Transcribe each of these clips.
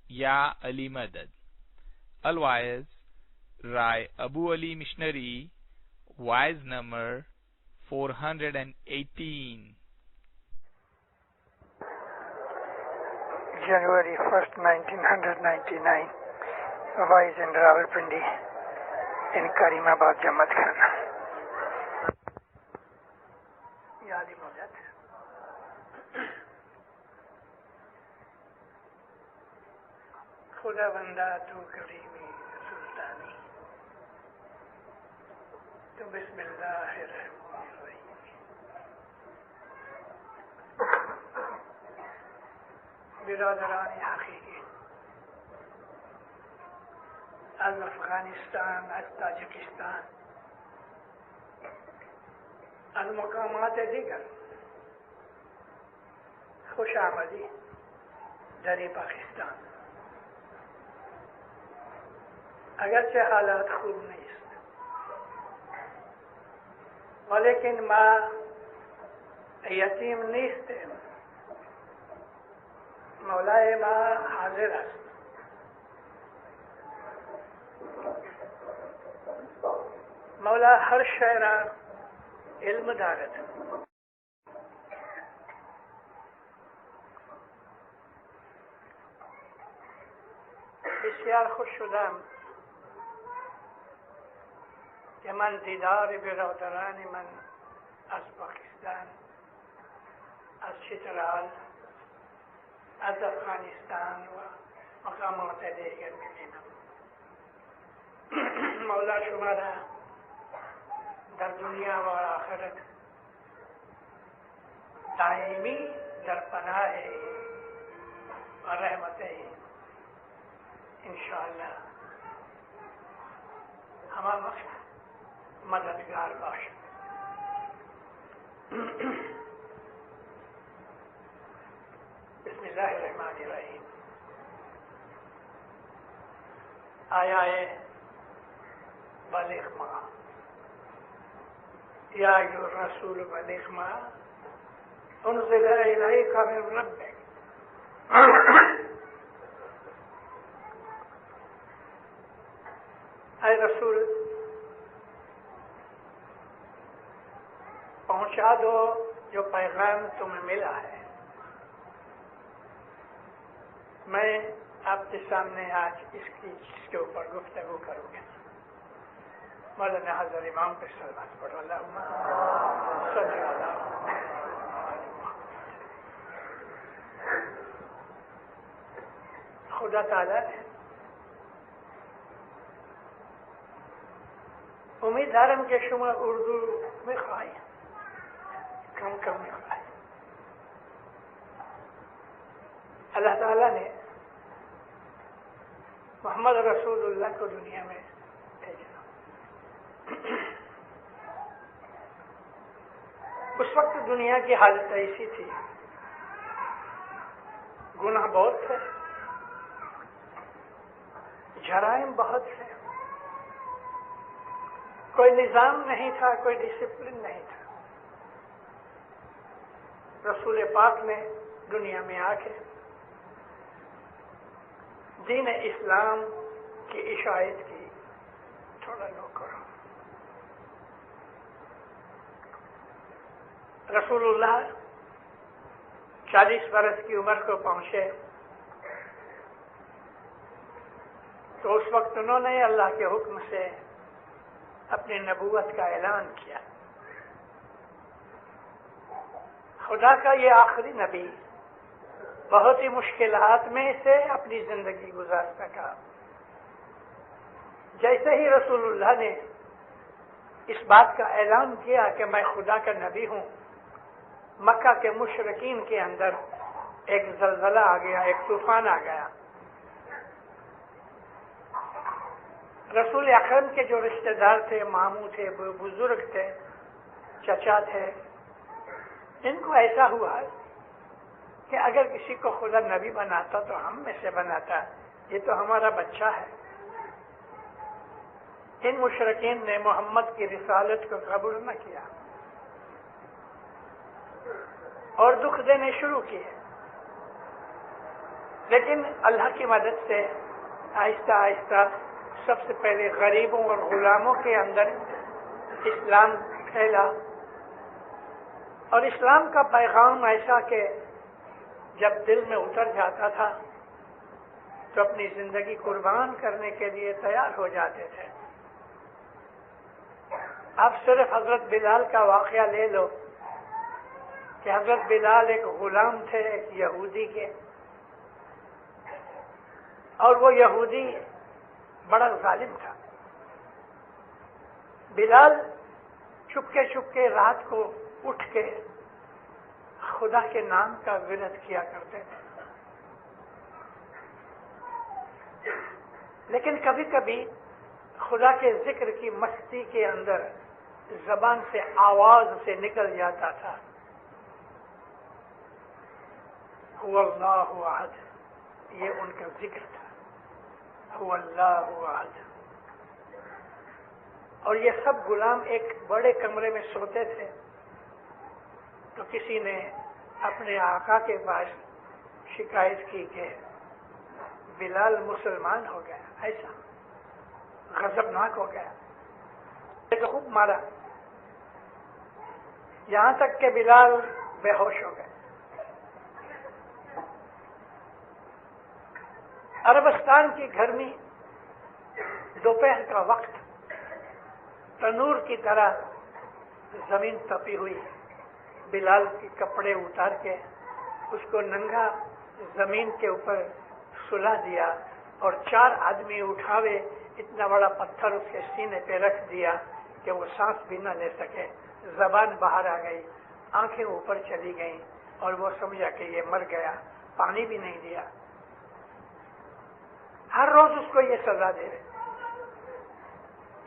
Ya Ali Madad. Otherwise, Rai Abu Ali Missionary, wise number 418. January 1st, 1999. Wise in Rawalpindi in Karimabad, Jammat Khana. Ya Ali Madad. خدا بندہ تو کریمی سلطانی تو بسم اللہ الرحمن الرحیم. برادران حقیقی از افغانستان، از تاجکستان، از مقامات دیگر خوش آمدی در پاکستان. اگرچہ حالات خوب نیست ولیکن ما یتیم نیستیم. مولای ما حاضر است. مولا هر شی را علم دارد. بسیار خوش شدم که من دیدار برادران من از پاکستان، از چترال، از افغانستان و مقامات دیگر می‌بینم. مولا شما را در دنیا و آخرت دائمی در پناه و رحمت انشاءاللہ ہمارا وقت مددگار باشد. بسم اللہ الرحمن الرحیم. آیائے بلغ ما یا ایھا الرسول بلغ ما انزل الیک من ربک. اے رسول پہنچا دو جو پیغام تمہیں ملا ہے. میں آپ کے سامنے آج اس کے اوپر گفتگو کروں گا. مولانا حضرت امام پہ صلوات پڑھو. اللہم صلی علی محمد. خدا تعالیٰ نے امید دارم کہ شما اردو میخواهید، کم کم میخواهید. اللہ تعالیٰ نے محمد رسول اللہ کو دنیا میں بھیجا. اس وقت دنیا کی حالت ایسی تھی، گناہ بہت تھے، جرائم بہت تھے، کوئی نظام نہیں تھا، کوئی ڈسپلن نہیں تھا. رسول پاک نے دنیا میں آ کے دین اسلام کی اشاعت کی. تھوڑا لو کرو. رسول اللہ 40 برس کی عمر کو پہنچے تو اس وقت انہوں نے اللہ کے حکم سے اپنی نبوت کا اعلان کیا. خدا کا یہ آخری نبی بہت ہی مشکلات میں سے اپنی زندگی گزار سکا. جیسے ہی رسول اللہ نے اس بات کا اعلان کیا کہ میں خدا کا نبی ہوں، مکہ کے مشرکین کے اندر ایک زلزلہ آ گیا، ایک طوفان آ گیا. رسول اکرم کے جو رشتہ دار تھے، ماموں تھے، بزرگ تھے، چچا تھے، ان کو ایسا ہوا کہ اگر کسی کو خدا نبی بناتا تو ہم میں سے بناتا، یہ تو ہمارا بچہ ہے. ان مشرکین نے محمد کی رسالت کو قبول نہ کیا اور دکھ دینے شروع کیے. لیکن اللہ کی مدد سے آہستہ آہستہ سب سے پہلے غریبوں اور غلاموں کے اندر اسلام پھیلا، اور اسلام کا پیغام ایسا کہ جب دل میں اتر جاتا تھا تو اپنی زندگی قربان کرنے کے لیے تیار ہو جاتے تھے۔ آپ صرف حضرت بلال کا واقعہ لے لو کہ حضرت بلال ایک غلام تھے ایک یہودی کے، اور وہ یہودی بڑا ظالم تھا۔ بلال چپکے چپکے رات کو اٹھ کے خدا کے نام کا ورد کیا کرتے تھے، لیکن کبھی کبھی خدا کے ذکر کی مستی کے اندر زبان سے آواز سے نکل جاتا تھا، هو اللہ احد، یہ ان کا ذکر تھا، هو اللہ احد۔ اور یہ سب غلام ایک بڑے کمرے میں سوتے تھے، تو کسی نے اپنے آقا کے پاس شکایت کی کہ بلال مسلمان ہو گیا، ایسا غضبناک ہو گیا، تو خوب مارا یہاں تک کہ بلال بے ہوش ہو گئے۔ عربستان کی گرمی، دوپہر کا وقت، تنور کی طرح زمین تپی ہوئی، بلال کے کپڑے اتار کے اس کو ننگا زمین کے اوپر سلا دیا، اور 4 آدمی اٹھاوے اتنا بڑا پتھر اس کے سینے پہ رکھ دیا کہ وہ سانس بھی نہ لے سکے، زبان باہر آ گئی، آنکھیں اوپر چلی گئیں، اور وہ سمجھا کہ یہ مر گیا، پانی بھی نہیں دیا۔ ہر روز اس کو یہ سزا دے رہے۔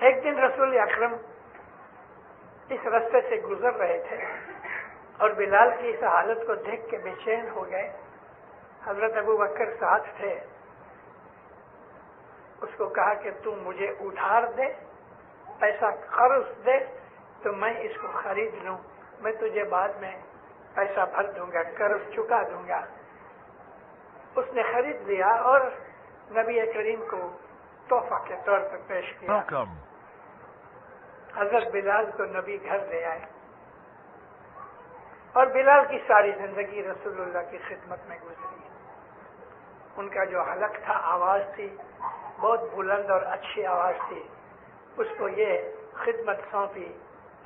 ایک دن رسول اکرم اس راستے سے گزر رہے تھے اور بلال کی اس حالت کو دیکھ کے بے چین ہو گئے۔ حضرت ابو بکر ساتھ تھے، اس کو کہا کہ تم مجھے ادھار دے، پیسہ قرض دے تو میں اس کو خرید لوں، میں تجھے بعد میں پیسہ بھر دوں گا، قرض چکا دوں گا۔ اس نے خرید لیا اور نبی کریم کو تحفہ کے طور پر پیش کیا۔ حضرت بلال کو نبی گھر لے آئے، اور بلال کی ساری زندگی رسول اللہ کی خدمت میں گزری۔ ان کا جو حلق تھا، آواز تھی، بہت بلند اور اچھی آواز تھی، اس کو یہ خدمت سونپی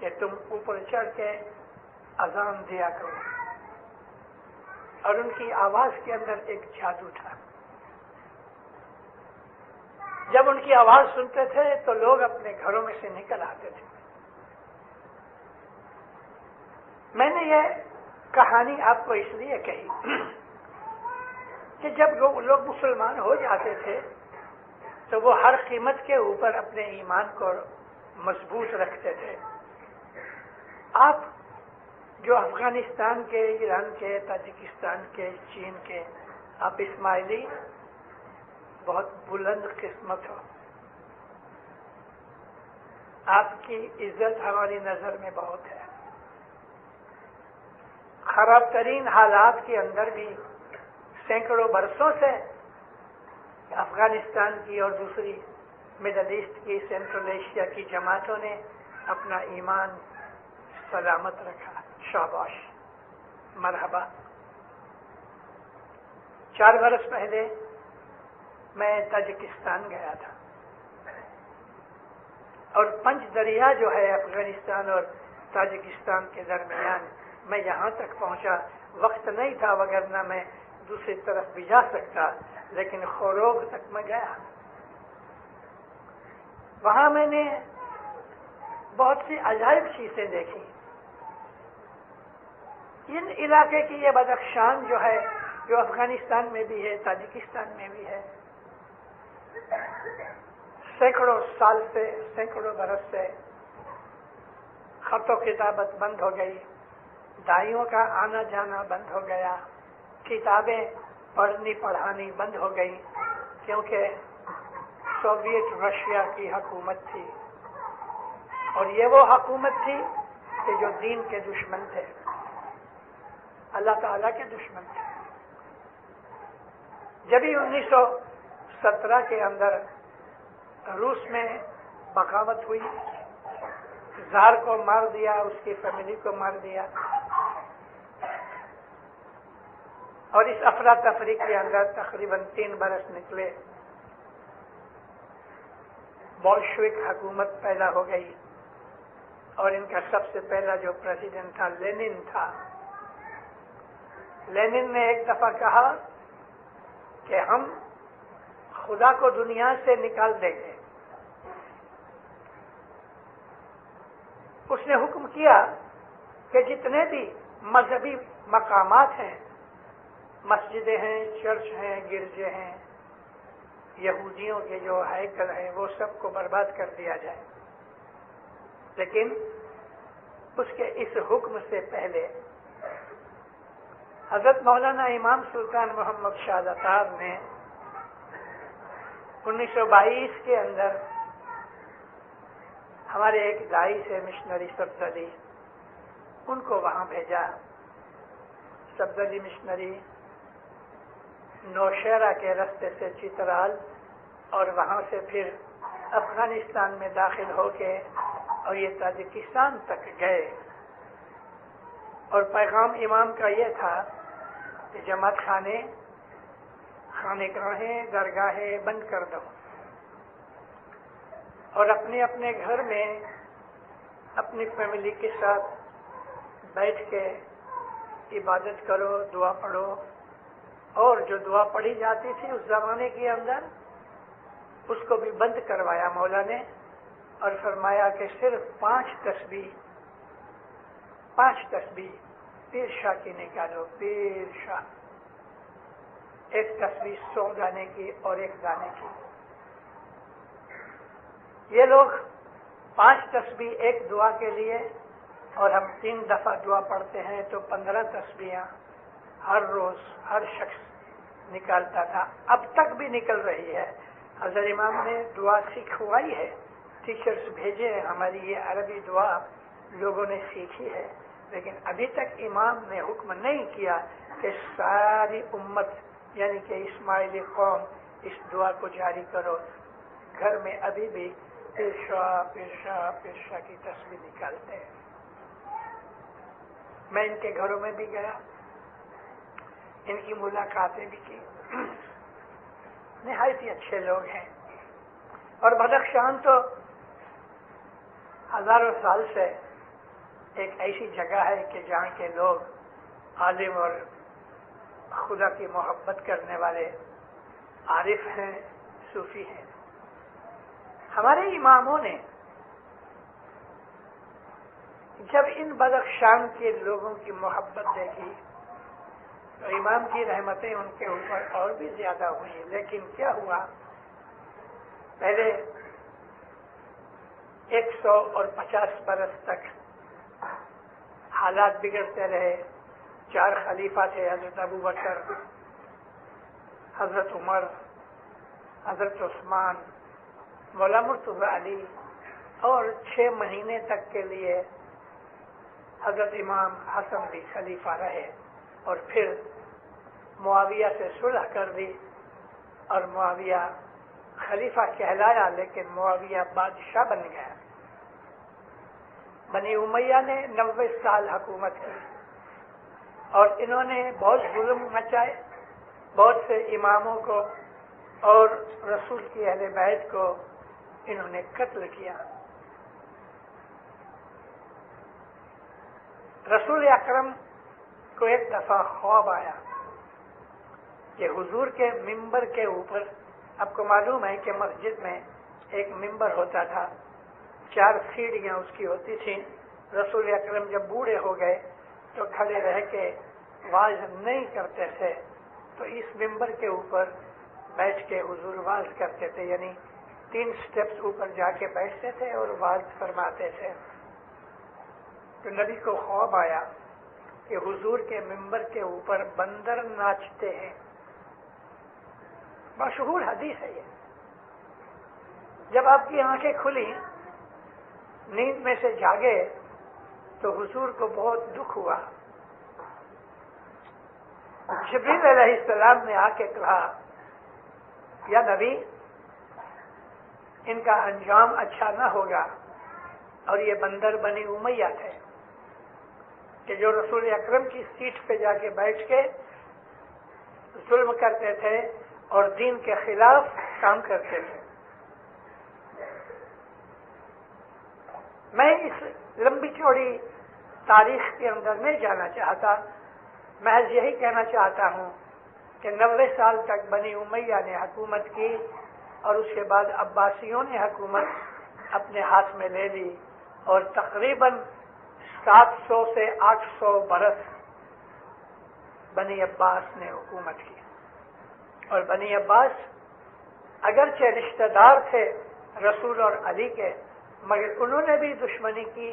کہ تم اوپر چڑھ کے اذان دیا کرو، اور ان کی آواز کے اندر ایک جادو تھا۔ جب ان کی آواز سنتے تھے تو لوگ اپنے گھروں میں سے نکل آتے تھے۔ میں نے یہ کہانی آپ کو اس لیے کہی کہ جب لوگ مسلمان ہو جاتے تھے تو وہ ہر قیمت کے اوپر اپنے ایمان کو مضبوط رکھتے تھے۔ آپ جو افغانستان کے، ایران کے، تاجکستان کے، چین کے، آپ اسماعیلی بہت بلند قسمت ہو، آپ کی عزت ہماری نظر میں بہت ہے۔ خراب ترین حالات کے اندر بھی سینکڑوں برسوں سے افغانستان کی اور دوسری مڈل ایسٹ کی، سینٹرل ایشیا کی جماعتوں نے اپنا ایمان سلامت رکھا۔ شاباش، مرحبا۔ 4 برس پہلے میں تاجکستان گیا تھا، اور 5 دریا جو ہے افغانستان اور تاجکستان کے درمیان، میں یہاں تک پہنچا، وقت نہیں تھا وگرنہ میں دوسری طرف بھی جا سکتا، لیکن خوروغ تک میں گیا۔ وہاں میں نے بہت سی عجائب چیزیں دیکھی۔ ان علاقے کی یہ بدخشان جو ہے، جو افغانستان میں بھی ہے، تاجکستان میں بھی ہے، سینکڑوں سال سے، سینکڑوں برس سے خط و کتابت بند ہو گئی، دائیوں کا آنا جانا بند ہو گیا، کتابیں پڑھنی پڑھانی بند ہو گئی، کیونکہ سوویت رشیا کی حکومت تھی، اور یہ وہ حکومت تھی کہ جو دین کے دشمن تھے، اللہ تعالیٰ کے دشمن تھے۔ جب ہی 1917 کے اندر روس میں بغاوت ہوئی، زار کو مار دیا، اس کی فیملی کو مار دیا، اور اس افراتفری کے اندر تقریباً 3 برس نکلے، بولشوک حکومت پیدا ہو گئی، اور ان کا سب سے پہلا جو پریزیڈنٹ تھا لینن تھا۔ لینن نے ایک دفعہ کہا کہ ہم خدا کو دنیا سے نکال دیں گے۔ اس نے حکم کیا کہ جتنے بھی مذہبی مقامات ہیں، مسجدیں ہیں، چرچ ہیں، گرجے ہیں، یہودیوں کے جو ہیکل ہیں، وہ سب کو برباد کر دیا جائے۔ لیکن اس کے اس حکم سے پہلے حضرت مولانا امام سلطان محمد شاہ عطار نے 1922 کے اندر ہمارے ایک دائی سے مشنری سبزلی، ان کو وہاں بھیجا۔ سبزلی مشنری نوشہرہ کے رستے سے چترال اور وہاں سے پھر افغانستان میں داخل ہو کے اور یہ تاجکستان تک گئے، اور پیغام امام کا یہ تھا کہ جماعت خانے، خانقاہیں، درگاہیں بند کر دو، اور اپنے اپنے گھر میں اپنی فیملی کے ساتھ بیٹھ کے عبادت کرو، دعا پڑھو، اور جو دعا پڑھی جاتی تھی اس زمانے کے اندر اس کو بھی بند کروایا مولا نے، اور فرمایا کہ صرف 5 تسبیح پیر شاہ کی نکالو، پیر شاہ، ایک تسبیح 100 دانے کی اور 1 دانے کی۔ یہ لوگ 5 تسبیح ایک دعا کے لیے، اور ہم 3 دفعہ دعا پڑھتے ہیں تو 15 تسبیحاں ہر روز ہر شخص نکالتا تھا، اب تک بھی نکل رہی ہے۔ حضرت امام نے دعا سکھوائی ہے، ٹیچرز بھیجے ہیں، ہماری یہ عربی دعا لوگوں نے سیکھی ہے، لیکن ابھی تک امام نے حکم نہیں کیا کہ ساری امت یعنی کہ اسماعیلی قوم اس دعا کو جاری کرو۔ گھر میں ابھی بھی پیر شاہ پیر شاہ پیر شاہ کی تسبیح نکالتے ہیں۔ میں ان کے گھروں میں بھی گیا، ان کی ملاقاتیں بھی کی، نہایت ہی اچھے لوگ ہیں، اور بدخشان تو ہزاروں سال سے ایک ایسی جگہ ہے کہ جہاں کے لوگ عالم اور خدا کی محبت کرنے والے عارف ہیں، صوفی ہیں۔ ہمارے اماموں نے جب ان بدخشان کے لوگوں کی محبت دیکھی تو امام کی رحمتیں ان کے اوپر اور بھی زیادہ ہوئی، لیکن کیا ہوا، پہلے 150 برس تک حالات بگڑتے رہے۔ 4 خلیفہ تھے، حضرت ابوبکر، حضرت عمر، حضرت عثمان، مولا مرتضی علی، اور 6 مہینے تک کے لیے حضرت امام حسن بھی خلیفہ رہے، اور پھر معاویہ سے صلح کر دی اور معاویہ خلیفہ کہلایا، لیکن معاویہ بادشاہ بن گیا۔ بنی امیہ نے 90 سال حکومت کی، اور انہوں نے بہت ظلم مچائے، بہت سے اماموں کو اور رسول کی اہل بیت کو انہوں نے قتل کیا۔ رسول اکرم کو ایک دفعہ خواب آیا کہ حضور کے ممبر کے اوپر، آپ کو معلوم ہے کہ مسجد میں ایک ممبر ہوتا تھا، 4 سیڑھیاں اس کی ہوتی تھیں۔ رسول اکرم جب بوڑھے ہو گئے تو کھڑے رہ کے واز نہیں کرتے تھے، تو اس ممبر کے اوپر بیٹھ کے حضور واز کرتے تھے، یعنی 3 سٹیپس اوپر جا کے بیٹھتے تھے اور واز فرماتے تھے۔ تو نبی کو خواب آیا کہ حضور کے ممبر کے اوپر بندر ناچتے ہیں، مشہور حدیث ہے یہ۔ جب آپ کی آنکھیں کھلی، نیند میں سے جاگے، تو حضور کو بہت دکھ ہوا۔ جبریل علیہ السلام نے آ کے کہا یا نبی ان کا انجام اچھا نہ ہوگا. اور یہ بندر بنی امیہ تھے کہ جو رسول اکرم کی سیٹ پہ جا کے بیٹھ کے ظلم کرتے تھے اور دین کے خلاف کام کرتے تھے. میں اس لمبی چوڑی تاریخ کے اندر نہیں جانا چاہتا، محض یہی کہنا چاہتا ہوں کہ 90 سال تک بنی امیہ نے حکومت کی اور اس کے بعد عباسیوں نے حکومت اپنے ہاتھ میں لے لی اور تقریباً 700 سے 800 برس بنی عباس نے حکومت کی. اور بنی عباس اگرچہ رشتہ دار تھے رسول اور علی کے، مگر انہوں نے بھی دشمنی کی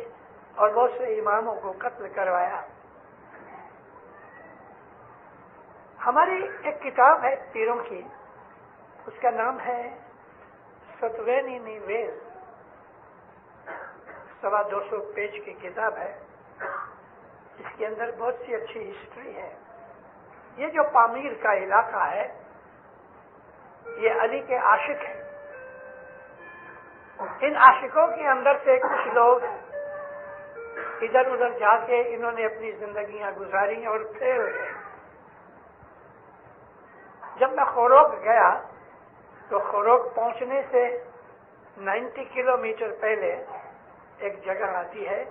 اور بہت سے اماموں کو قتل کروایا. ہماری ایک کتاب ہے پیروں کی، اس کا نام ہے ستوینی نیویز، 250 پیج کی کتاب ہے. اس کے اندر بہت سی اچھی ہسٹری ہے. یہ جو پامیر کا علاقہ ہے یہ علی کے عاشق ہیں. ان عاشقوں کے اندر سے کچھ لوگ ادھر ادھر جا کے انہوں نے اپنی زندگیاں گزاری اور پھر گئے. جب میں خوروگ گیا تو خوروگ پہنچنے سے 90 کلومیٹر پہلے ایک جگہ آتی ہے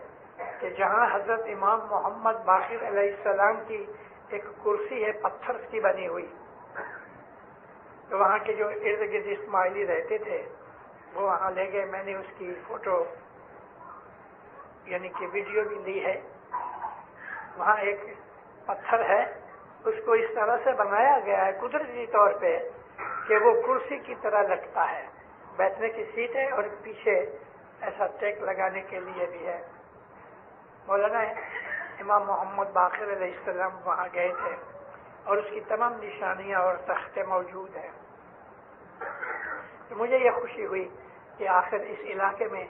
کہ جہاں حضرت امام محمد باقر علیہ السلام کی ایک کرسی ہے پتھر کی بنی ہوئی. تو وہاں کے جو ارد گرد اسماعیلی رہتے تھے وہ وہاں لے گئے. میں نے اس کی فوٹو یعنی کہ ویڈیو بھی لی ہے. وہاں ایک پتھر ہے، اس کو اس طرح سے بنایا گیا ہے قدرتی طور پہ کہ وہ کرسی کی طرح لگتا ہے. بیٹھنے کی سیٹ ہے اور پیچھے ایسا ٹیک لگانے کے لیے بھی ہے. مولانا امام محمد باقر علیہ السلام وہاں گئے تھے اور اس کی تمام نشانیاں اور تختے موجود ہیں. تو مجھے یہ خوشی ہوئی کہ آخر اس علاقے میں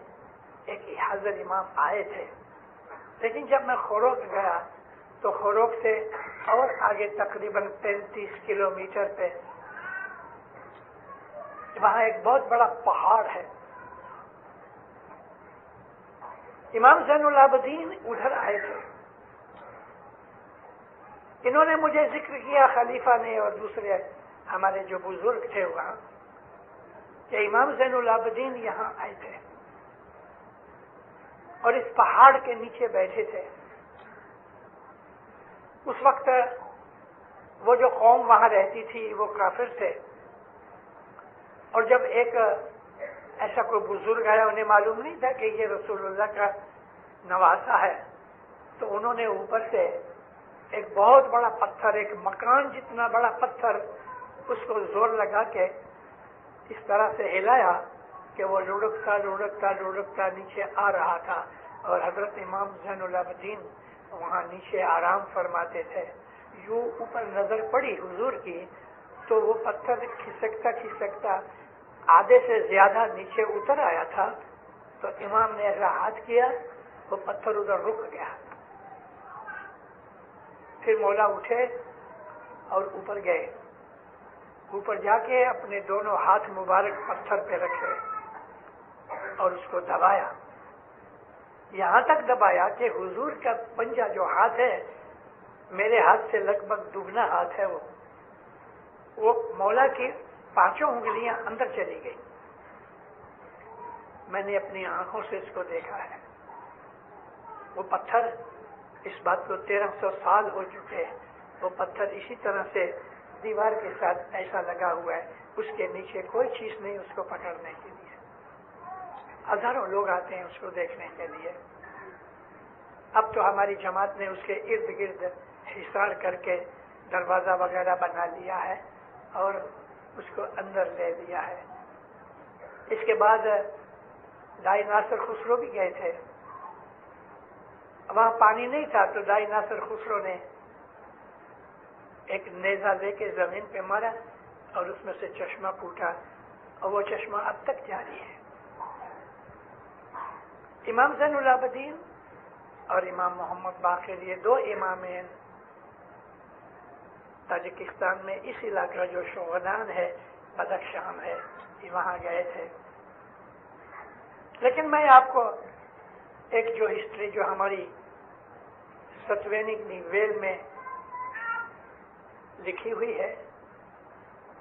ایک حاضر امام آئے تھے. لیکن جب میں خوروگ گیا تو خوروگ سے اور آگے تقریباً 35 کلومیٹر پہ وہاں ایک بہت بڑا پہاڑ ہے. امام زین العابدین ادھر آئے تھے. انہوں نے مجھے ذکر کیا خلیفہ نے اور دوسرے ہمارے جو بزرگ تھے وہاں کہ امام زین العابدین یہاں آئے تھے اور اس پہاڑ کے نیچے بیٹھے تھے. اس وقت وہ جو قوم وہاں رہتی تھی وہ کافر تھے اور جب ایک ایسا کوئی بزرگ آیا انہیں معلوم نہیں تھا کہ یہ رسول اللہ کا نواسا ہے تو انہوں نے اوپر سے ایک بہت بڑا پتھر، ایک مکان جتنا بڑا پتھر، اس کو زور لگا کے اس طرح سے ہلایا کہ وہ لڑکتا لڑکتا لڑکتا نیچے آ رہا تھا اور حضرت امام زین العابدین وہاں نیچے آرام فرماتے تھے. یوں اوپر نظر پڑی حضور کی تو وہ پتھر کھسکتا کھسکتا آدھے سے زیادہ نیچے اتر آیا تھا. تو امام نے ایسا ہاتھ کیا وہ پتھر ادھر رک گیا. پھر مولا اٹھے اور اوپر گئے. اوپر جا کے اپنے دونوں ہاتھ مبارک پتھر پہ رکھے اور اس کو دبایا. یہاں تک دبایا کہ حضور کا پنجہ جو ہاتھ ہے میرے ہاتھ سے لگ بھگ دگنا ہاتھ ہے. وہ مولا کی 5 انگلیاں اندر چلی گئی. میں نے اپنی آنکھوں سے اس کو دیکھا ہے. وہ پتھر، اس بات کو 1300 سال ہو چکے، وہ پتھر اسی طرح سے دیوار کے ساتھ ایسا لگا ہوا ہے، اس کے نیچے کوئی چیز نہیں اس کو پکڑنے کے لیے. ہزاروں لوگ آتے ہیں اس کو دیکھنے کے لیے. اب تو ہماری جماعت نے اس کے ارد گرد حصار کر کے دروازہ وغیرہ بنا لیا ہے اور اس کو اندر لے لیا ہے. اس کے بعد دائی ناصر خسرو بھی گئے تھے. وہاں پانی نہیں تھا تو دائی ناصر خسرو نے ایک نیزہ لے کے زمین پہ مارا اور اس میں سے چشمہ پھوٹا اور وہ چشمہ اب تک جاری ہے. امام زین العابدین اور امام محمد باقر، یہ 2 امامین تاجکستان میں اس علاقہ جو شوغنان ہے بدخشان ہے، یہ وہاں گئے تھے. لیکن میں آپ کو ایک جو ہسٹری جو ہماری ستوینک ویل میں لکھی ہوئی ہے،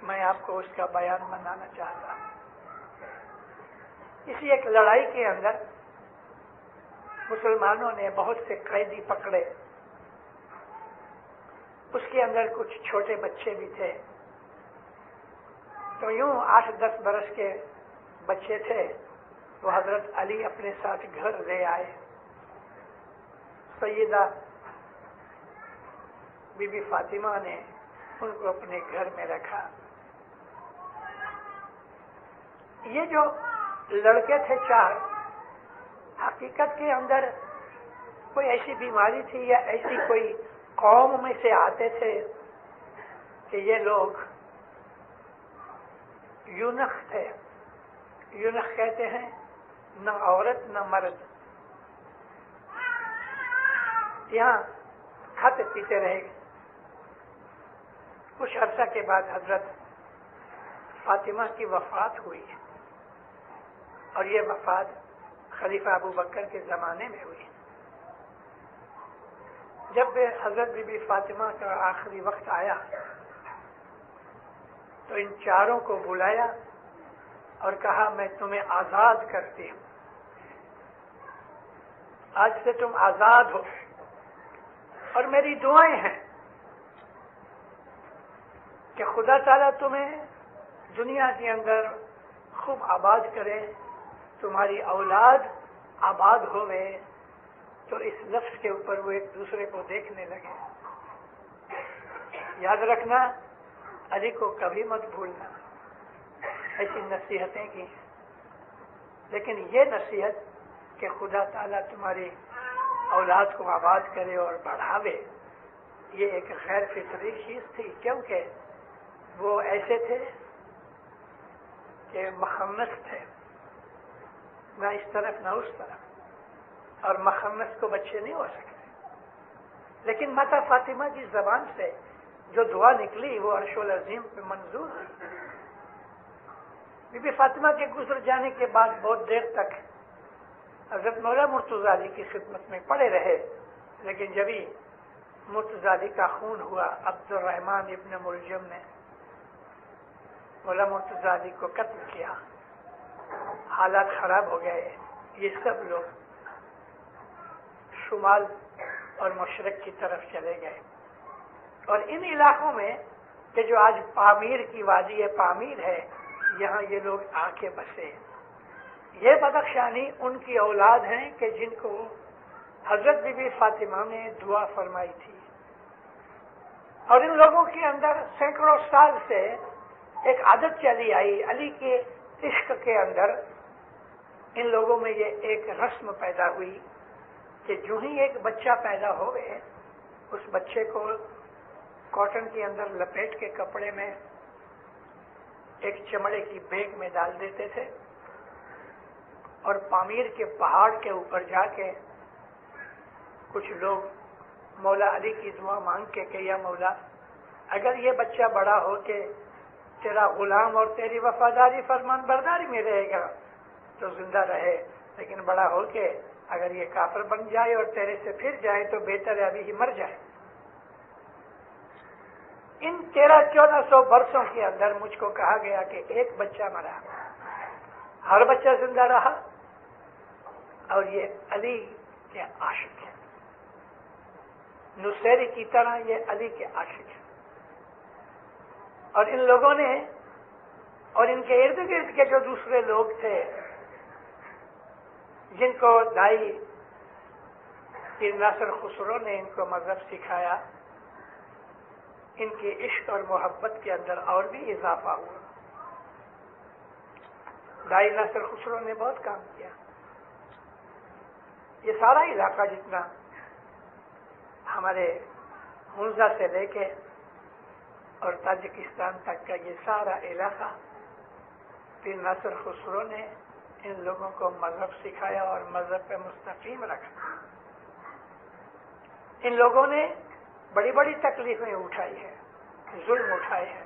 میں آپ کو اس کا بیان بنانا چاہتا ہوں. اسی ایک لڑائی کے اندر مسلمانوں نے بہت سے قیدی پکڑے. اس کے اندر کچھ چھوٹے بچے بھی تھے. تو یوں 8-10 برس کے بچے تھے. وہ حضرت علی اپنے ساتھ گھر لے آئے. سیدہ بی بی فاطمہ نے ان کو اپنے گھر میں رکھا. یہ جو لڑکے تھے 4، حقیقت کے اندر کوئی ایسی بیماری تھی یا ایسی کوئی قوم میں سے آتے تھے کہ یہ لوگ یونخ تھے. یونخ کہتے ہیں نہ عورت نہ مرد. یہاں کھاتے پیتے رہے. کچھ عرصہ کے بعد حضرت فاطمہ کی وفات ہوئی اور یہ وفات خلیفہ ابو بکر کے زمانے میں ہوئی. جب حضرت بی بی فاطمہ کا آخری وقت آیا تو ان 4 کو بلایا اور کہا میں تمہیں آزاد کرتی ہوں. آج سے تم آزاد ہو اور میری دعائیں ہیں کہ خدا تعالیٰ تمہیں دنیا کے اندر خوب آباد کرے، تمہاری اولاد آباد ہوئے. تو اس لفظ کے اوپر وہ ایک دوسرے کو دیکھنے لگے. یاد رکھنا، علی کو کبھی مت بھولنا. ایسی نصیحتیں کی، لیکن یہ نصیحت کہ خدا تعالیٰ تمہاری اولاد کو آباد کرے اور بڑھاوے، یہ ایک غیر فطری چیز تھی. کیونکہ وہ ایسے تھے کہ مخنث تھے، نہ اس طرف نہ اس طرف، اور مخنث کو بچے نہیں ہو سکتے. لیکن ماتا فاطمہ کی زبان سے جو دعا نکلی وہ عرش العظیم پہ منظور ہوئی. بی بی فاطمہ کے گزر جانے کے بعد بہت دیر تک حضرت مولا مرتضیٰ علی کی خدمت میں پڑے رہے. لیکن جبھی مرتضیٰ علی کا خون ہوا، عبد الرحمن ابن ملجم نے مولا مرتضیٰ علی کو قتل کیا. حالات خراب ہو گئے. یہ سب لوگ شمال اور مشرق کی طرف چلے گئے. اور ان علاقوں میں کہ جو آج پامیر کی وادی پامیر ہے، یہاں یہ لوگ آ کے بسے. یہ بدخشانی ان کی اولاد ہیں کہ جن کو حضرت بی بی فاطمہ نے دعا فرمائی تھی. اور ان لوگوں کے اندر سینکڑوں سال سے ایک عادت چلی آئی علی کے عشق کے اندر. ان لوگوں میں یہ ایک رسم پیدا ہوئی کہ جو ہی ایک بچہ پیدا ہوئے، اس بچے کو کاٹن کے اندر لپیٹ کے کپڑے میں ایک چمڑے کی بیگ میں ڈال دیتے تھے اور پامیر کے پہاڑ کے اوپر جا کے کچھ لوگ مولا علی کی دعا مانگ کے کہ یا مولا، اگر یہ بچہ بڑا ہو کے تیرا غلام اور تیری وفاداری فرمان برداری میں رہے گا تو زندہ رہے، لیکن بڑا ہو کے اگر یہ کافر بن جائے اور تیرے سے پھر جائے تو بہتر ہے ابھی ہی مر جائے. ان 1300-1400 برسوں کے اندر مجھ کو کہا گیا کہ ایک بچہ مرا، ہر بچہ زندہ رہا، اور یہ علی کے عاشق ہیں. نصیری کی طرح یہ علی کے عاشق ہیں. اور ان لوگوں نے اور ان کے ارد گرد کے جو دوسرے لوگ تھے جن کو دائی پیر ناصر خسرو نے ان کو مذہب سکھایا، ان کے عشق اور محبت کے اندر اور بھی اضافہ ہوا. دائی ناصر خسرو نے بہت کام کیا. یہ سارا علاقہ جتنا ہمارے ہنزا سے لے کے اور تاجکستان تک کا یہ سارا علاقہ پیر ناصر خسرو نے ان لوگوں کو مذہب سکھایا اور مذہب پہ مستقیم رکھا. ان لوگوں نے بڑی بڑی تکلیفیں اٹھائی ہیں، ظلم اٹھائے ہیں.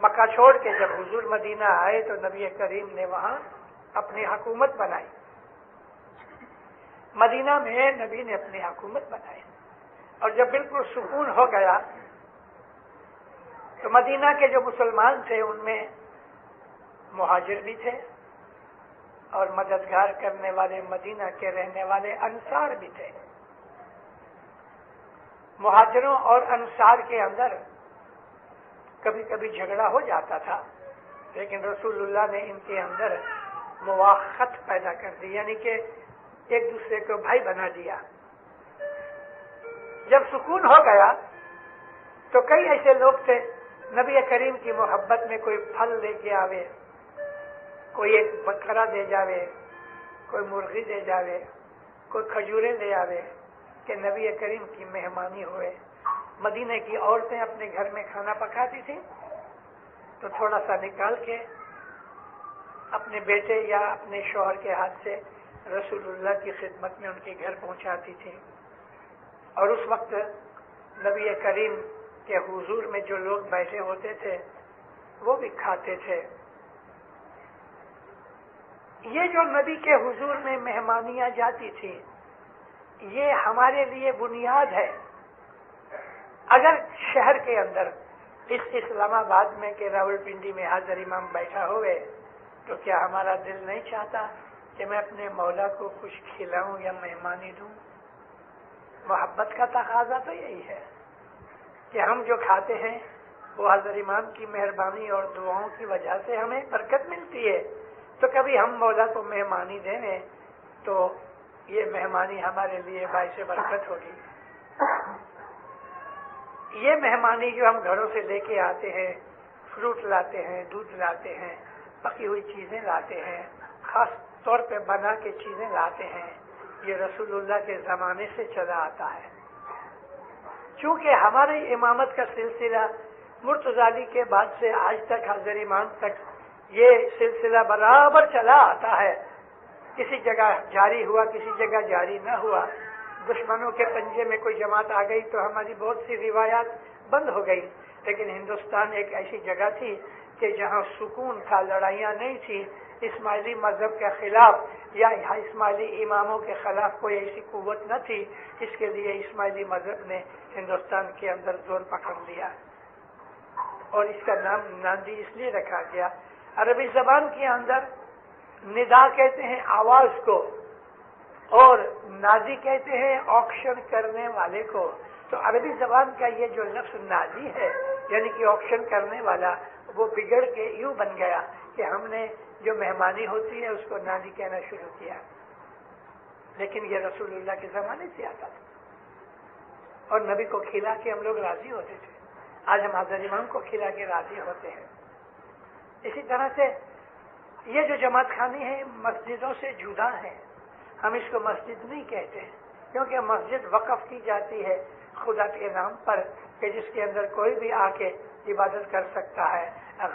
مکہ چھوڑ کے جب حضور مدینہ آئے تو نبی کریم نے وہاں اپنی حکومت بنائی. مدینہ میں نبی نے اپنی حکومت بنائی اور جب بالکل سکون ہو گیا تو مدینہ کے جو مسلمان تھے ان میں مہاجر بھی تھے اور مددگار کرنے والے مدینہ کے رہنے والے انصار بھی تھے. مہاجروں اور انصار کے اندر کبھی کبھی جھگڑا ہو جاتا تھا، لیکن رسول اللہ نے ان کے اندر موافقت پیدا کر دی، یعنی کہ ایک دوسرے کو بھائی بنا دیا. جب سکون ہو گیا تو کئی ایسے لوگ تھے نبی کریم کی محبت میں کوئی پھل لے کے آوے، کوئی ایک بکرا دے جاوے، کوئی مرغی دے جاوے، کوئی کھجوریں لے آوے کہ نبی کریم کی مہمانی ہوئے. مدینہ کی عورتیں اپنے گھر میں کھانا پکاتی تھیں تو تھوڑا سا نکال کے اپنے بیٹے یا اپنے شوہر کے ہاتھ سے رسول اللہ کی خدمت میں ان کے گھر پہنچاتی تھیں، اور اس وقت نبی کریم کے حضور میں جو لوگ بیٹھے ہوتے تھے وہ بھی کھاتے تھے. یہ جو نبی کے حضور میں مہمانیاں جاتی تھی یہ ہمارے لیے بنیاد ہے. اگر شہر کے اندر اس اسلام آباد میں کہ راول پنڈی میں حاضر امام بیٹھا ہوئے تو کیا ہمارا دل نہیں چاہتا کہ میں اپنے مولا کو کچھ کھلاؤں یا مہمانی دوں؟ محبت کا تقاضا تو یہی ہے کہ ہم جو کھاتے ہیں وہ حضرت امام کی مہربانی اور دعاؤں کی وجہ سے ہمیں برکت ملتی ہے. تو کبھی ہم مولا کو مہمانی دیں تو یہ مہمانی ہمارے لیے باعث برکت ہوگی. یہ مہمانی جو ہم گھروں سے لے کے آتے ہیں، فروٹ لاتے ہیں، دودھ لاتے ہیں، پکی ہوئی چیزیں لاتے ہیں، خاص طور پہ بنا کے چیزیں لاتے ہیں، یہ رسول اللہ کے زمانے سے چلا آتا ہے. چونکہ ہمارے امامت کا سلسلہ مرتضی علی کے بعد سے آج تک حضرت امام تک یہ سلسلہ برابر چلا آتا ہے. کسی جگہ جاری ہوا، کسی جگہ جاری نہ ہوا. دشمنوں کے پنجے میں کوئی جماعت آ گئی تو ہماری بہت سی روایات بند ہو گئی، لیکن ہندوستان ایک ایسی جگہ تھی کہ جہاں سکون تھا، لڑائیاں نہیں تھی. اسماعیلی مذہب کے خلاف یا اسماعیلی اماموں کے خلاف کوئی ایسی قوت نہ تھی. اس کے لیے اسماعیلی مذہب نے ہندوستان کے اندر زور پکڑ لیا اور اس کا نام ناندی اس لیے رکھا گیا. عربی زبان کے اندر ندا کہتے ہیں آواز کو اور نادی کہتے ہیں آکشن کرنے والے کو. تو عربی زبان کا یہ جو لفظ نادی ہے یعنی کہ آکشن کرنے والا، وہ بگڑ کے یوں بن گیا کہ ہم نے جو مہمانی ہوتی ہے اس کو نادی کہنا شروع کیا. لیکن یہ رسول اللہ کے زمانے سے آتا تھا اور نبی کو کھلا کے ہم لوگ راضی ہوتے تھے. آج ہم حضرت امام کو کھلا کے راضی ہوتے ہیں. اسی طرح سے یہ جو جماعت خانے ہیں مسجدوں سے جدا ہیں. ہم اس کو مسجد نہیں کہتے کیونکہ مسجد وقف کی جاتی ہے خدا کے نام پر کہ جس کے اندر کوئی بھی آ کے عبادت کر سکتا ہے.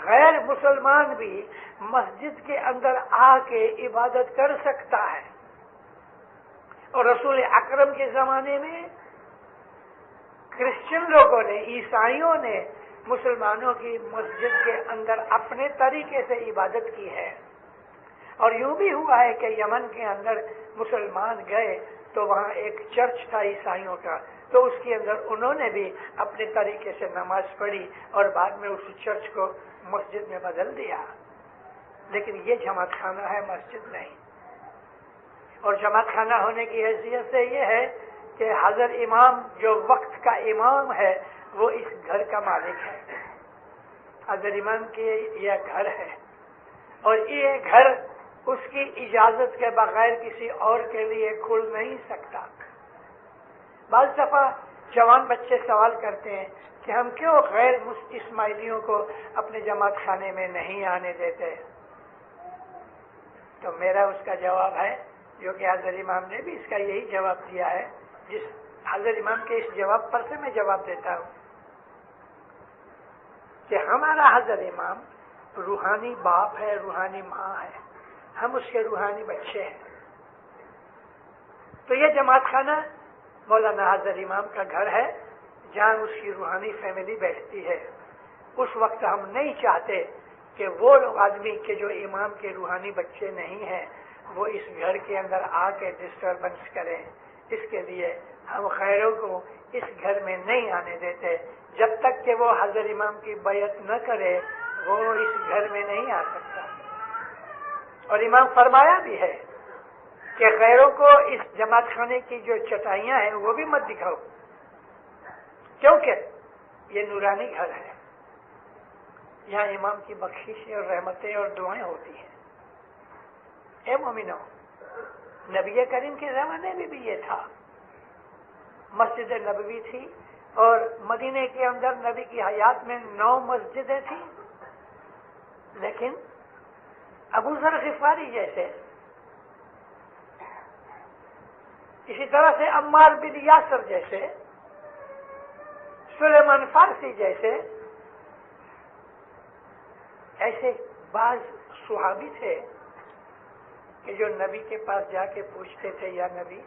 غیر مسلمان بھی مسجد کے اندر آ کے عبادت کر سکتا ہے. اور رسول اکرم کے زمانے میں کرسچن لوگوں نے، عیسائیوں نے مسلمانوں کی مسجد کے اندر اپنے طریقے سے عبادت کی ہے. اور یوں بھی ہوا ہے کہ یمن کے اندر مسلمان گئے تو وہاں ایک چرچ تھا عیسائیوں کا، تو اس کے اندر انہوں نے بھی اپنے طریقے سے نماز پڑھی اور بعد میں اس چرچ کو مسجد میں بدل دیا. لیکن یہ جماعت خانہ ہے، مسجد نہیں. اور جماعت خانہ ہونے کی حیثیت سے یہ ہے کہ حضرت امام جو وقت کا امام ہے وہ اس گھر کا مالک ہے. حضرت امام کے یہ گھر ہے اور یہ گھر اس کی اجازت کے بغیر کسی اور کے لیے کھل نہیں سکتا. بعض دفعہ جوان بچے سوال کرتے ہیں کہ ہم کیوں غیر اسماعیلیوں کو اپنے جماعت خانے میں نہیں آنے دیتے. تو میرا اس کا جواب ہے جو کہ حضرت امام نے بھی اس کا یہی جواب دیا ہے. جس حضرت امام کے اس جواب پر سے میں جواب دیتا ہوں کہ ہمارا حضرت امام روحانی باپ ہے، روحانی ماں ہے، ہم اس کے روحانی بچے ہیں. تو یہ جماعت خانہ مولانا حضرت امام کا گھر ہے جہاں اس کی روحانی فیملی بیٹھتی ہے. اس وقت ہم نہیں چاہتے کہ وہ آدمی کے جو امام کے روحانی بچے نہیں ہیں وہ اس گھر کے اندر آ کے ڈسٹربنس کریں. اس کے لیے ہم غیروں کو اس گھر میں نہیں آنے دیتے. جب تک کہ وہ حضرت امام کی بیعت نہ کرے وہ اس گھر میں نہیں آ سکتا. اور امام فرمایا بھی ہے کہ غیروں کو اس جماعت خانے کی جو چٹائیاں ہیں وہ بھی مت دکھاؤ، کیونکہ یہ نورانی گھر ہے. یہاں امام کی بخشش اور رحمتیں اور دعائیں ہوتی ہیں. اے مومنو، نبی کریم کے زمانے میں بھی یہ تھا. مسجد نبوی تھی اور مدینے کے اندر نبی کی حیات میں 9 مسجدیں تھیں، لیکن ابو ذر غفاری جیسے، اسی طرح سے عمار بن یاسر جیسے، سلیمان فارسی جیسے، ایسے بعض صحابی تھے کہ جو نبی کے پاس جا کے پوچھتے تھے، یا نبی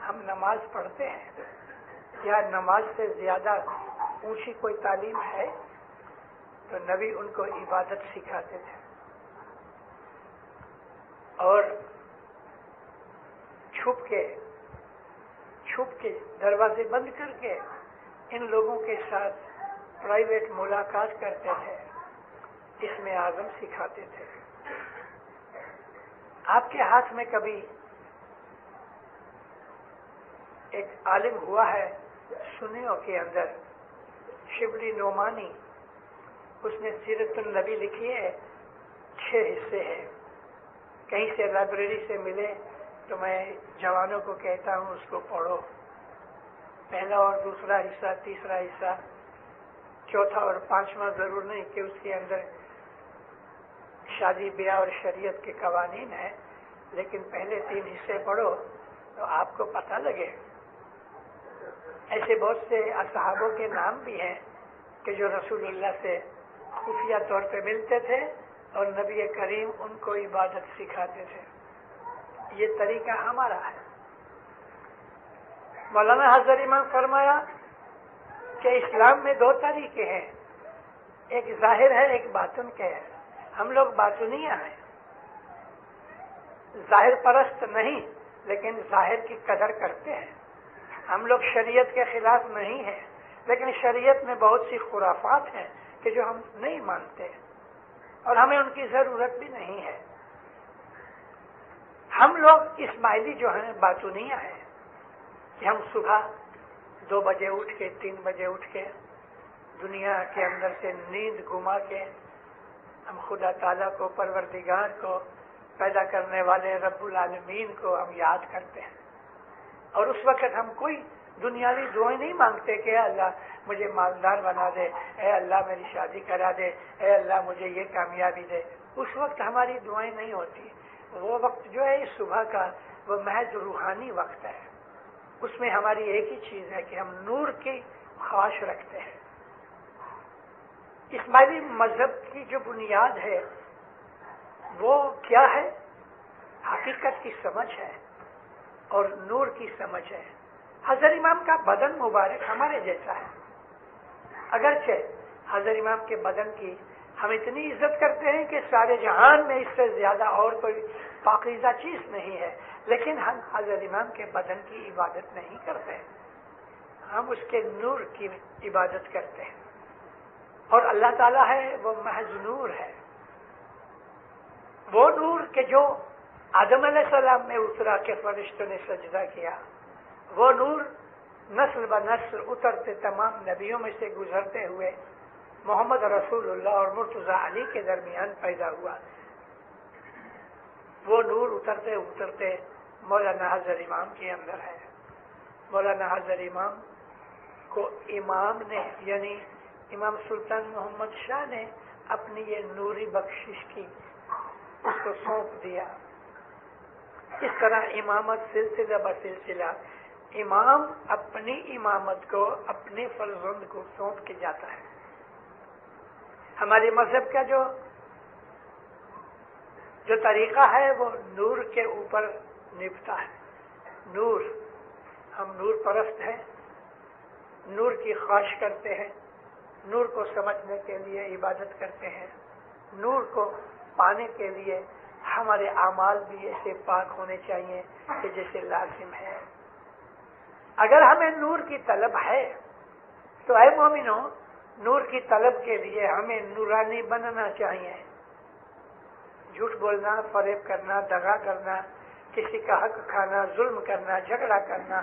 ہم نماز پڑھتے ہیں، یا نماز سے زیادہ اونچی کوئی تعلیم ہے؟ تو نبی ان کو عبادت سکھاتے تھے اور چھپ کے دروازے بند کر کے ان لوگوں کے ساتھ پرائیویٹ ملاقات کرتے تھے. اسم اعظم سکھاتے تھے. آپ کے ہاتھ میں کبھی ایک عالم ہوا ہے سنیوں کے اندر، شبلی نعمانی، اس نے سیرت النبی لکھی ہے، 6 حصے ہیں. کہیں سے لائبریری سے ملے تو میں جوانوں کو کہتا ہوں اس کو پڑھو. پہلا اور دوسرا حصہ، تیسرا حصہ، چوتھا اور پانچواں ضرور نہیں کہ اس کے اندر شادی بیاہ اور شریعت کے قوانین ہیں، لیکن پہلے 3 حصے پڑھو تو آپ کو پتہ لگے. ایسے بہت سے اصحابوں کے نام بھی ہیں کہ جو رسول اللہ سے خفیہ طور پہ ملتے تھے اور نبی کریم ان کو عبادت سکھاتے تھے. یہ طریقہ ہمارا ہے. مولانا حضرت امام فرمایا کہ اسلام میں 2 طریقے ہیں، ایک ظاہر ہے ایک باطن کے ہے. ہم لوگ باطنیہ ہیں، ظاہر پرست نہیں، لیکن ظاہر کی قدر کرتے ہیں. ہم لوگ شریعت کے خلاف نہیں ہیں، لیکن شریعت میں بہت سی خرافات ہیں کہ جو ہم نہیں مانتے اور ہمیں ان کی ضرورت بھی نہیں ہے. ہم لوگ اسماعیلی جو ہیں باطنیہ ہیں کہ ہم صبح 2 بجے اٹھ کے 3 بجے اٹھ کے دنیا کے اندر سے نیند گما کے ہم خدا تعالیٰ کو، پروردگار کو، پیدا کرنے والے رب العالمین کو ہم یاد کرتے ہیں. اور اس وقت ہم کوئی دنیاوی دعائیں نہیں مانگتے کہ اے اللہ مجھے مالدار بنا دے، اے اللہ میری شادی کرا دے، اے اللہ مجھے یہ کامیابی دے. اس وقت ہماری دعائیں نہیں ہوتی. وہ وقت جو ہے صبح کا وہ محض روحانی وقت ہے. اس میں ہماری ایک ہی چیز ہے کہ ہم نور کی خواہش رکھتے ہیں. اسماعیلی مذہب کی جو بنیاد ہے وہ کیا ہے؟ حقیقت کی سمجھ ہے اور نور کی سمجھ ہے. حضرت امام کا بدن مبارک ہمارے جیسا ہے. اگرچہ حضرت امام کے بدن کی ہم اتنی عزت کرتے ہیں کہ سارے جہان میں اس سے زیادہ اور کوئی پاکیزہ چیز نہیں ہے، لیکن ہم حضرت امام کے بدن کی عبادت نہیں کرتے، ہم اس کے نور کی عبادت کرتے ہیں. اور اللہ تعالیٰ ہے وہ محض نور ہے. وہ نور کہ جو آدم علیہ السلام میں اترا کے فرشتوں نے سجدہ کیا، وہ نور نسل بہ نسل اترتے تمام نبیوں میں سے گزرتے ہوئے محمد رسول اللہ اور مرتضیٰ علی کے درمیان پیدا ہوا. وہ نور اترتے اترتے مولانا حضرت امام کے اندر ہے. مولانا حضرت امام کو امام نے یعنی امام سلطان محمد شاہ نے اپنی یہ نوری بخشش کی، اس کو سونپ دیا. اس طرح امامت سلسلہ بسلسلہ امام اپنی امامت کو اپنے فرزند کو سونپ کے جاتا ہے. ہمارے مذہب کا جو طریقہ ہے وہ نور کے اوپر نبھتا ہے. نور، ہم نور پرست ہیں، نور کی خواہش کرتے ہیں. نور کو سمجھنے کے لیے عبادت کرتے ہیں، نور کو پانے کے لیے ہمارے اعمال بھی ایسے پاک ہونے چاہیے کہ جیسے لازم ہے۔ اگر ہمیں نور کی طلب ہے تو اے مومنوں، نور کی طلب کے لیے ہمیں نورانی بننا چاہیے۔ جھوٹ بولنا، فریب کرنا، دغا کرنا، کسی کا حق کھانا، ظلم کرنا، جھگڑا کرنا،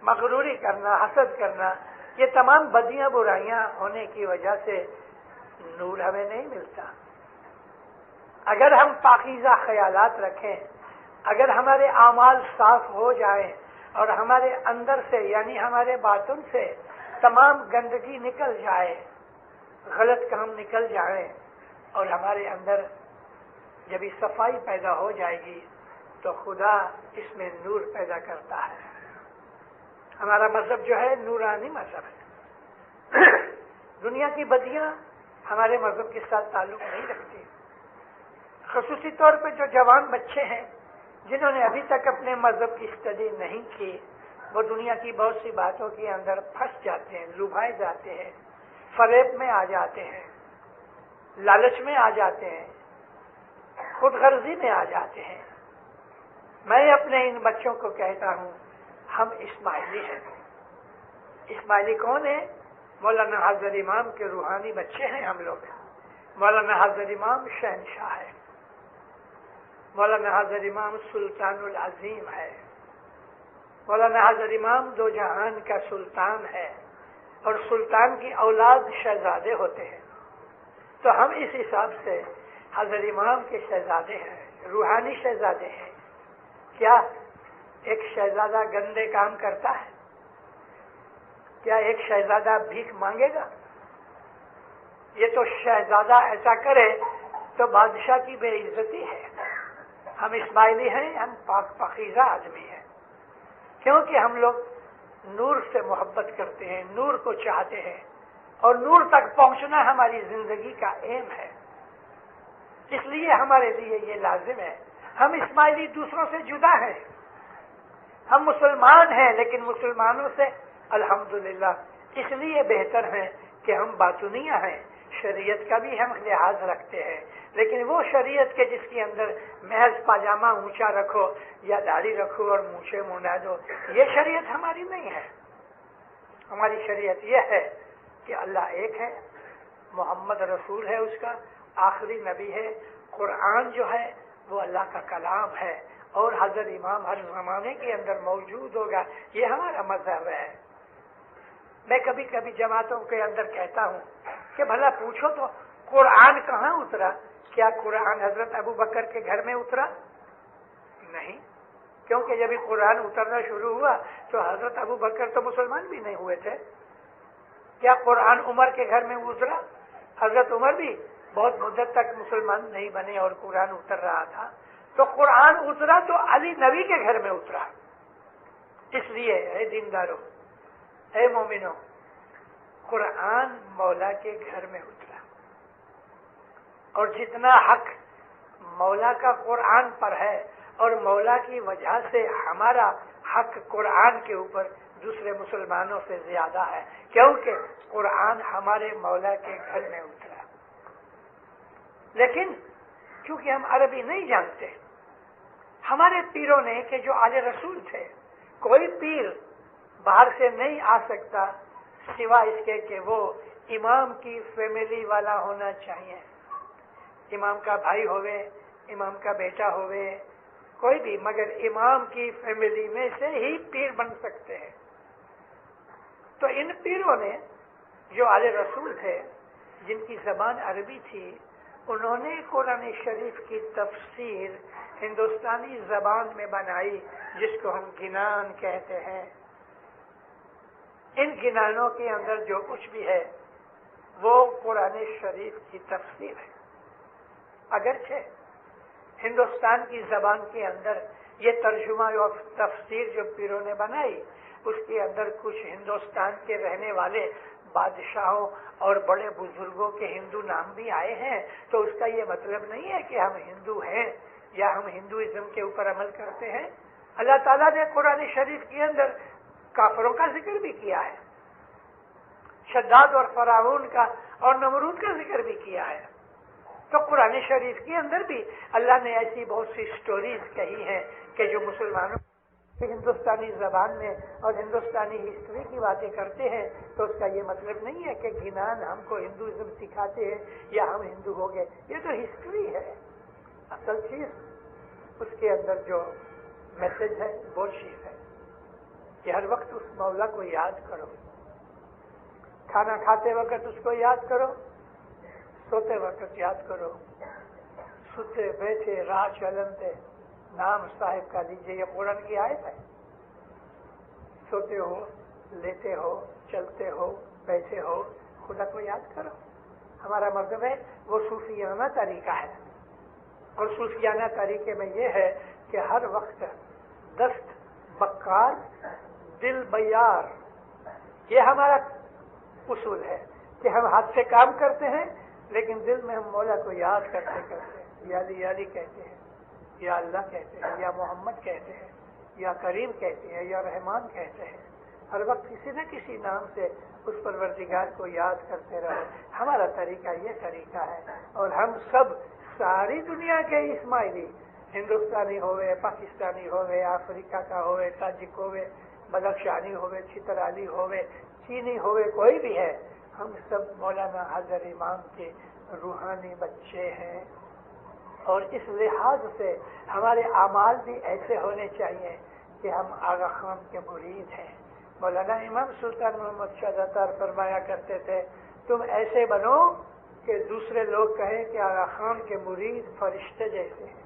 مغروری کرنا، حسد کرنا، یہ تمام بدیاں برائیاں ہونے کی وجہ سے نور ہمیں نہیں ملتا۔ اگر ہم پاکیزہ خیالات رکھیں، اگر ہمارے اعمال صاف ہو جائیں اور ہمارے اندر سے یعنی ہمارے باطن سے تمام گندگی نکل جائے، غلط کام نکل جائیں، اور ہمارے اندر جب یہ صفائی پیدا ہو جائے گی تو خدا اس میں نور پیدا کرتا ہے۔ ہمارا مذہب جو ہے نورانی مذہب ہے۔ دنیا کی بدیاں ہمارے مذہب کے ساتھ تعلق نہیں رکھتی۔ خصوصی طور پہ جو جوان بچے ہیں جنہوں نے ابھی تک اپنے مذہب کی اسٹڈی نہیں کی، وہ دنیا کی بہت سی باتوں کے اندر پھنس جاتے ہیں، لبھائے جاتے ہیں، فریب میں آ جاتے ہیں، لالچ میں آ جاتے ہیں، خود غرضی میں آ جاتے ہیں۔ میں اپنے ان بچوں کو کہتا ہوں، ہم اسماعیلی ہیں۔ اسماعیلی کون ہے؟ مولانا حاضر امام کے روحانی بچے ہیں ہم لوگ۔ مولانا حاضر امام شہنشاہ ہے، مولانا حاضر امام سلطان العظیم ہے، مولانا حاضر امام دو جہان کا سلطان ہے، اور سلطان کی اولاد شہزادے ہوتے ہیں۔ تو ہم اس حساب سے حضرت امام کے شہزادے ہیں، روحانی شہزادے ہیں۔ کیا ایک شہزادہ گندے کام کرتا ہے؟ کیا ایک شہزادہ بھیک مانگے گا؟ یہ تو شہزادہ ایسا کرے تو بادشاہ کی بے عزتی ہے۔ ہم اسماعیلی ہیں، ہم پاک پاکیزہ آدمی ہیں، کیونکہ ہم لوگ نور سے محبت کرتے ہیں، نور کو چاہتے ہیں، اور نور تک پہنچنا ہماری زندگی کا ایم ہے۔ اس لیے ہمارے لیے یہ لازم ہے۔ ہم اسماعیلی دوسروں سے جدا ہیں، ہم مسلمان ہیں لیکن مسلمانوں سے الحمدللہ اس لیے بہتر ہیں کہ ہم باطنیہ ہیں، شریعت کا بھی ہم لحاظ رکھتے ہیں، لیکن وہ شریعت کے جس کے اندر محض پاجامہ اونچا رکھو یا داڑھی رکھو اور مونچھیں منڈا دو، یہ شریعت ہماری نہیں ہے۔ ہماری شریعت یہ ہے کہ اللہ ایک ہے، محمد رسول ہے، اس کا آخری نبی ہے، قرآن جو ہے وہ اللہ کا کلام ہے، اور حضرت امام ہر زمانے کے اندر موجود ہوگا، یہ ہمارا مذہب ہے۔ میں کبھی کبھی جماعتوں کے اندر کہتا ہوں کہ بھلا پوچھو تو قرآن کہاں اترا؟ کیا قرآن حضرت ابو بکر کے گھر میں اترا؟ نہیں، کیونکہ جب یہ قرآن اترنا شروع ہوا تو حضرت ابو بکر تو مسلمان بھی نہیں ہوئے تھے۔ کیا قرآن عمر کے گھر میں اترا؟ حضرت عمر بھی بہت مدت تک مسلمان نہیں بنے اور قرآن اتر رہا تھا۔ تو قرآن اترا تو علی نبی کے گھر میں اترا۔ اس لیے اے دیندارو، اے مومنو، قرآن مولا کے گھر میں اترا، اور جتنا حق مولا کا قرآن پر ہے اور مولا کی وجہ سے ہمارا حق قرآن کے اوپر دوسرے مسلمانوں سے زیادہ ہے، کیونکہ قرآن ہمارے مولا کے گھر میں اترا۔ لیکن کیونکہ ہم عربی نہیں جانتے، ہمارے پیروں نے کہ جو آل رسول تھے، کوئی پیر باہر سے نہیں آ سکتا سوائے اس کے کہ وہ امام کی فیملی والا ہونا چاہیے، امام کا بھائی ہوئے، امام کا بیٹا ہوئے، کوئی بھی، مگر امام کی فیملی میں سے ہی پیر بن سکتے ہیں۔ تو ان پیروں نے جو آل رسول تھے، جن کی زبان عربی تھی، انہوں نے قرآن شریف کی تفسیر ہندوستانی زبان میں بنائی، جس کو ہم گنان کہتے ہیں۔ ان گنانوں کے اندر جو کچھ بھی ہے وہ قرآن شریف کی تفسیر ہے۔ اگرچہ ہندوستان کی زبان کے اندر یہ ترجمہ اور تفسیر جو پیروں نے بنائی، اس کے اندر کچھ ہندوستان کے رہنے والے بادشاہوں اور بڑے بزرگوں کے ہندو نام بھی آئے ہیں، تو اس کا یہ مطلب نہیں ہے کہ ہم ہندو ہیں یا ہم ہندوازم کے اوپر عمل کرتے ہیں۔ اللہ تعالیٰ نے قرآن شریف کے اندر کافروں کا ذکر بھی کیا ہے، شداد اور فرعون کا اور نمرود کا ذکر بھی کیا ہے. تو قرآن شریف کے اندر بھی اللہ نے ایسی بہت سی سٹوریز کہی ہیں کہ جو مسلمانوں ہندوستانی زبان میں اور ہندوستانی ہسٹری کی باتیں کرتے ہیں تو اس کا یہ مطلب نہیں ہے کہ گنان ہم کو ہندوازم سکھاتے ہیں یا ہم ہندو ہو گئے. یہ تو ہسٹری ہے. اصل چیز اس کے اندر جو میسج ہے وہ چیز ہے کہ ہر وقت اس مولا کو یاد کرو. کھانا کھاتے وقت اس کو یاد کرو, سوتے وقت یاد کرو, سوتے بیٹھے راہ چلتے نام صاحب کا لیجیے. یہ قرآن کی آیت ہے. سوتے ہو, لیتے ہو, چلتے ہو, بیٹھے ہو, خدا کو یاد کرو. ہمارا مذہب ہے وہ صوفیانہ طریقہ ہے, اور صوفیانہ طریقے میں یہ ہے کہ ہر وقت دست بکار دل بیار, یہ ہمارا اصول ہے کہ ہم ہاتھ سے کام کرتے ہیں لیکن دل میں ہم مولا کو یاد کرتے کرتے یا علی علی کہتے ہیں, یا اللہ کہتے ہیں, یا محمد کہتے ہیں, یا کریم کہتے ہیں, یا رحمان کہتے ہیں. ہر وقت کسی نہ کسی نام سے اس پروردگار کو یاد کرتے رہو. ہمارا طریقہ یہ طریقہ ہے. اور ہم سب ساری دنیا کے اسماعیلی, ہندوستانی ہوئے, پاکستانی ہوئے, افریقہ کا ہوئے, تاجک ہوئے, بدخشانی ہوئے, چترالی ہوئے, چینی ہوئے, کوئی بھی ہے, ہم سب مولانا حضرت امام کے روحانی بچے ہیں. اور اس لحاظ سے ہمارے اعمال بھی ایسے ہونے چاہیے کہ ہم آغا خان کے مرید ہیں. مولانا امام سلطان محمد شاہ اتار فرمایا کرتے تھے, تم ایسے بنو کہ دوسرے لوگ کہیں کہ آغا خان کے مرید فرشتے جیسے ہیں.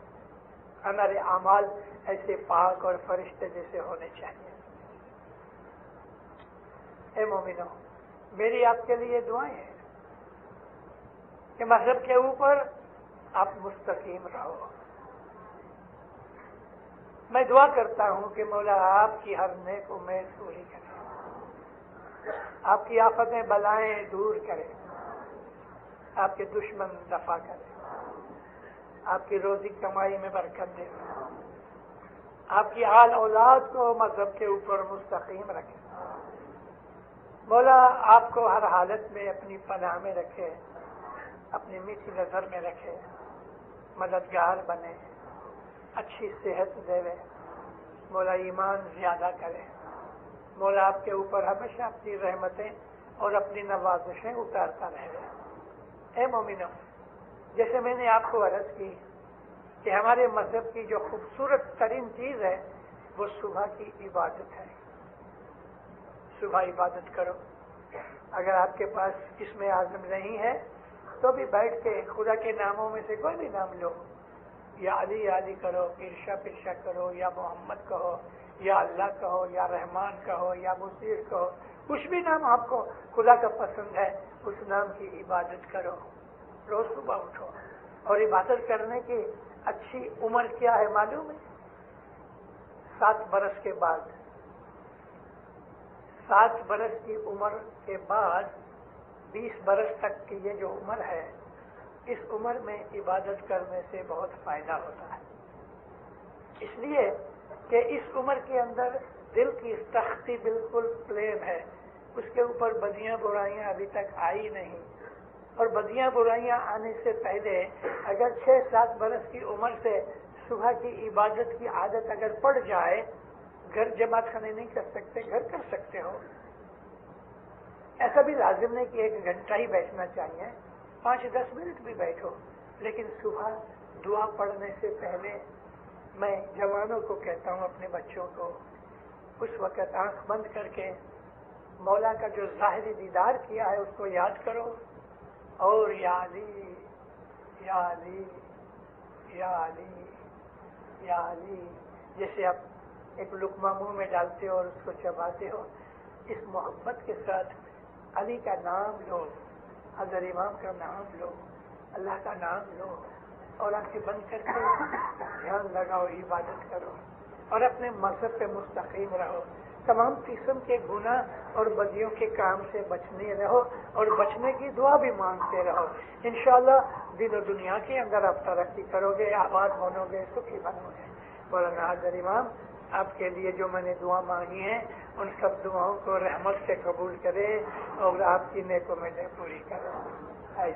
ہمارے اعمال ایسے پاک اور فرشتے جیسے ہونے چاہیے. اے مومنو, میری آپ کے لیے دعائیں ہیں کہ مذہب کے اوپر آپ مستقیم رہو. میں دعا کرتا ہوں کہ مولا آپ کی ہر نیک امید پوری کرے, آپ کی آفتیں بلائیں دور کرے, آپ کے دشمن دفع کرے, آپ کی روزی کمائی میں برکت دے, آپ کی آل اولاد کو مذہب کے اوپر مستقیم رکھے. مولا آپ کو ہر حالت میں اپنی پناہ میں رکھے, اپنی میٹھی نظر میں رکھے, مددگار بنے, اچھی صحت دے. مولا ایمان زیادہ کرے. مولا آپ کے اوپر ہمیشہ اپنی رحمتیں اور اپنی نوازشیں اتارتا رہے. اے مومنو, جیسے میں نے آپ کو عرض کی کہ ہمارے مذہب کی جو خوبصورت ترین چیز ہے وہ صبح کی عبادت ہے. صبح عبادت کرو. اگر آپ کے پاس اسم اعظم نہیں ہے تو بھی بیٹھ کے خدا کے ناموں میں سے کوئی بھی نام لو. یا علی علی کرو, پرشا پرشا کرو, یا محمد کہو, یا اللہ کہو, یا رحمان کہو, یا مصیر کہو. کچھ بھی نام آپ کو خدا کا پسند ہے اس نام کی عبادت کرو. روز صبح اٹھو. اور عبادت کرنے کی اچھی عمر کیا ہے معلوم ہے؟ 7 برس کے بعد. 7 برس کی عمر کے بعد 20 برس تک کی یہ جو عمر ہے, اس عمر میں عبادت کرنے سے بہت فائدہ ہوتا ہے. اس لیے کہ اس عمر کے اندر دل کی تختی بالکل پلین ہے, اس کے اوپر بدیاں برائیاں ابھی تک آئی نہیں. اور بدیاں برائیاں آنے سے پہلے اگر 6-7 برس کی عمر سے صبح کی عبادت کی عادت اگر پڑ جائے, گھر جماعت خانے نہیں کر سکتے, گھر کر سکتے ہو. ایسا بھی لازم نہیں کہ 1 گھنٹہ ہی بیٹھنا چاہیے, 5-10 منٹ بھی بیٹھو. لیکن صبح دعا پڑھنے سے پہلے میں جوانوں کو کہتا ہوں, اپنے بچوں کو, اس وقت آنکھ بند کر کے مولا کا جو ظاہری دیدار کیا ہے اس کو یاد کرو. اور یا علی یا علی یا علی یا علی, جیسے آپ ایک لقمہ منہ میں ڈالتے ہو اور اس کو چباتے ہو, اس محبت کے ساتھ علی کا نام لو, حضرت امام کا نام لو, اللہ کا نام لو, اور آنکھیں بند کر کے دھیان لگاؤ, عبادت کرو, اور اپنے مذہب پہ مستقیم رہو. تمام قسم کے گناہ اور بدیوں کے کام سے بچنے رہو, اور بچنے کی دعا بھی مانگتے رہو. انشاءاللہ دین و دنیا کے اندر آپ ترقی کرو گے, آباد بنو گے, سکھی بنو گے. مولانا حضرت امام آپ کے لیے جو میں نے دعا مانگی ہیں ان سب دعاؤں کو رحمت سے قبول کرے اور آپ کی نیک امیدیں پوری کرے.